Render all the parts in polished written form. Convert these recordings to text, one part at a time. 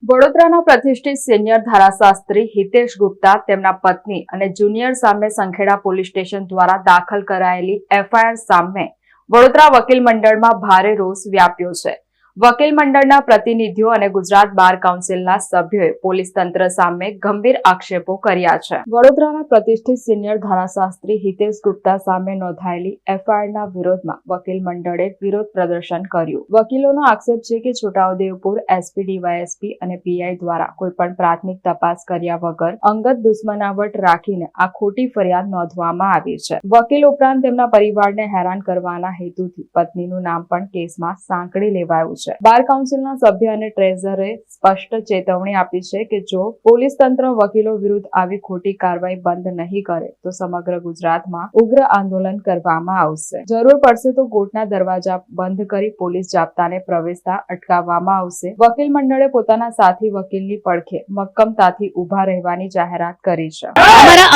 વડોદરાના પ્રતિષ્ઠિત સિનિયર ધારાશાસ્ત્રી હિતેશ ગુપ્તા તેમના પત્ની અને જુનિયર સામે સંખેડા પોલીસ સ્ટેશન દ્વારા દાખલ કરાયેલી એફઆઈઆર સામે વડોદરા વકીલ મંડળમાં ભારે રોષ વ્યાપ્યો છે। વકીલ મંડળના પ્રતિનિધિઓ અને ગુજરાત બાર કાઉન્સિલના સભ્યોએ પોલીસ તંત્ર સામે ગંભીર આક્ષેપો કર્યા છે। વડોદરાના પ્રતિષ્ઠિત સિનિયર ધારાશાસ્ત્રી હિતેશ ગુપ્તા સામે નોંધાયેલી એફઆઈઆરના વિરોધમાં વકીલ મંડળે વિરોધ પ્રદર્શન કર્યું। વકીલોનો આક્ષેપ છે કે છોટાઉદેપુર એસપી, ડીવાયએસપી અને પીઆઈ દ્વારા કોઈપણ પ્રાથમિક તપાસ કર્યા વગર અંગત દુશ્મનાવટ રાખીને આ ખોટી ફરિયાદ નોંધવામાં આવી છે। વકીલ ઉપરાંત તેમના પરિવારને હેરાન કરવાના હેતુથી પત્નીનું નામ પણ કેસમાં સાંકળી લેવાયું છે। બાર કાઉન્સિલના સભ્ય અને ટ્રેઝરે સ્પષ્ટ ચેતવણી આપી છે કે જો પોલીસ તંત્ર વકીલો વિરુદ્ધ આવી ખોટી કાર્યવાહી બંધ નહીં કરે તો સમગ્ર ગુજરાતમાં ઉગ્ર આંદોલન કરવામાં આવશે। જરૂર પડશે તો કોર્ટના દરવાજા બંધ કરી પોલીસ જાપ્તાને પ્રવેશતા અટકાવવામાં આવશે। વકીલ મંડળે પોતાના સાથી વકીલની પડખે મક્કમતાથી ઉભા રહેવાની જાહેરાત કરી છે।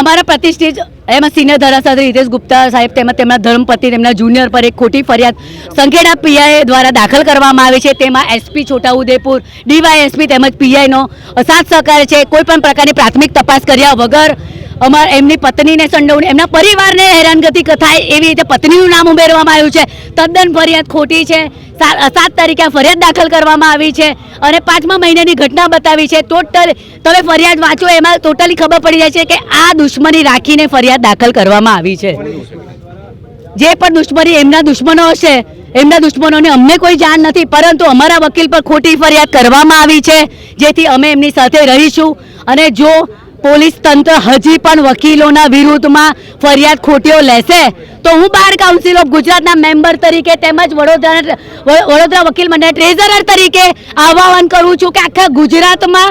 અમારા પ્રતિષ્ઠિત એમાં સિનિયર ધારાશાસ્ત્રી હિતેશ ગુપ્તા સાહેબ તેમના ધર્મપત્ની તેમના જુનિયર પર એક ખોટી ફરિયાદ સંખેડા પીઆઈ દ્વારા દાખલ કરવામાં આવી છે। તેમાં એસપી છોટાઉદેપુર, ડીવાયએસપી તેમજ પીઆઈનો સાથ સહકાર છે। કોઈ પણ પ્રકારની પ્રાથમિક તપાસ કર્યા વગર એમની પત્નીને સંડોવણી, એમના પરિવારને હેરાનગતિ થાય એવી રીતે પત્નીનું નામ ઉમેરવામાં આવ્યું છે। તદ્દન ફરિયાદ ખોટી છે। 7 તારીખે ફરિયાદ દાખલ કરવામાં આવી છે અને 5મા મહિનાની ઘટના બતાવી છે। ટોટલ તમે ફરિયાદ વાંચો એમાં ટોટલી ખબર પડી જાય છે કે આ દુશ્મની રાખીને ફરિયાદ દાખલ કરવામાં આવી છે। જે પણ દુશ્મની એમના દુશ્મનો હશે, એમના દુશ્મનોને અમને કોઈ જાણ નથી, પરંતુ અમારા વકીલ પર ખોટી ફરિયાદ કરવામાં આવી છે, જેથી અમે એમની સાથે રહીશું। અને જો પોલીસ તંત્ર હજી પણ વકીલોના વિરુદ્ધમાં ફરિયાદ ખોટીઓ લેશે તો હું બાર કાઉન્સિલ ઓફ ગુજરાતના મેમ્બર તરીકે તેમજ વડોદરા વકીલ મંડળ ટ્રેઝરર તરીકે આહવાન કરું છું કે આખા ગુજરાતમાં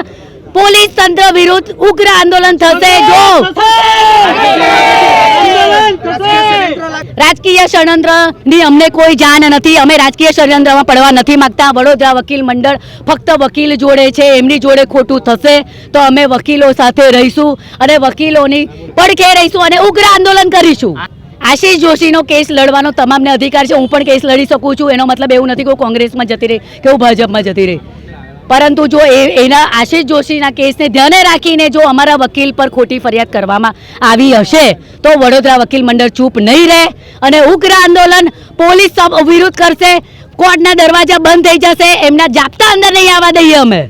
પોલીસ તંત્ર વિરુદ્ધ ઉગ્ર આંદોલન થશે। જો રાજકીય ષડયંત્રની અમને કોઈ જાણ નથી, અમે રાજકીય ષડયંત્રમાં પડવા નથી માંગતા। વડોદરા વકીલ મંડળ ફક્ત વકીલ જોડે છે, એમની જોડે ખોટું થશે તો અમે વકીલો સાથે રહીશું અને વકીલોની પડખે રહીશું અને ઉગ્ર આંદોલન કરીશું। આશીષ જોશીનો કેસ લડવાનો તમામને અધિકાર છે, હું પણ કેસ લડી શકું છું। એનો મતલબ એવું નથી કે હું કોંગ્રેસમાં જતી રહી કે હું ભાજપમાં જતી રહી, પરંતુ જો એના આશીષ જોશીના કેસને ધ્યાને રાખીને જો અમારા વકીલ પર ખોટી ફરિયાદ કરવામાં આવી હશે તો વડોદરા વકીલ મંડળ ચૂપ નહીં રહે અને ઉગ્ર આંદોલન પોલીસ વિરુદ્ધ કરશે। કોર્ટના દરવાજા બંધ થઈ જશે, એમના જાપ્તા અંદર નહીં આવવા દઈએ અમે।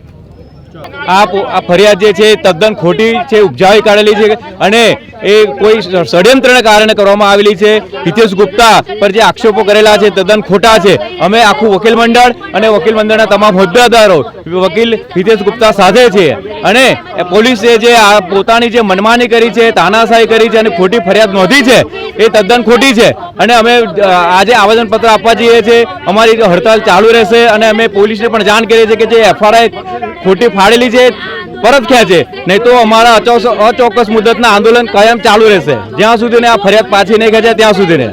આ ફરિયાદ જે છે તદ્દન ખોટી છે, ઉપજાવી કાઢેલી છે અને એ કોઈ ષડયંત્રના કારણે કરવામાં આવેલી છે। હિતેશ ગુપ્તા પર જે આક્ષેપો કરેલા છે તદ્દન ખોટા છે। અમે આખું વકીલ મંડળ અને વકીલ મંડળના તમામ હોદ્દેદારો વકીલ હિતેશ ગુપ્તા સાથે છે અને પોલીસે જે પોતાની જે મનમાની કરી છે, તાનાશાહી કરી છે અને ખોટી ફરિયાદ નોંધી છે એ તદ્દન ખોટી છે અને અમે આજે આવેદનપત્ર આપવા જઈએ છીએ। અમારી હડતાલ ચાલુ રહેશે અને અમે પોલીસને પણ જાણ કરીએ છીએ કે જે એફઆરઆઈ ખોટી ફાડેલી છે પરત ખેંચે, નહીં તો અમારા અચોક્કસ મુદતના આંદોલન કાયમ ચાલુ રહેશે જ્યાં સુધી આ ફરિયાદ પાછી નહીં ખેંચે ત્યાં સુધી।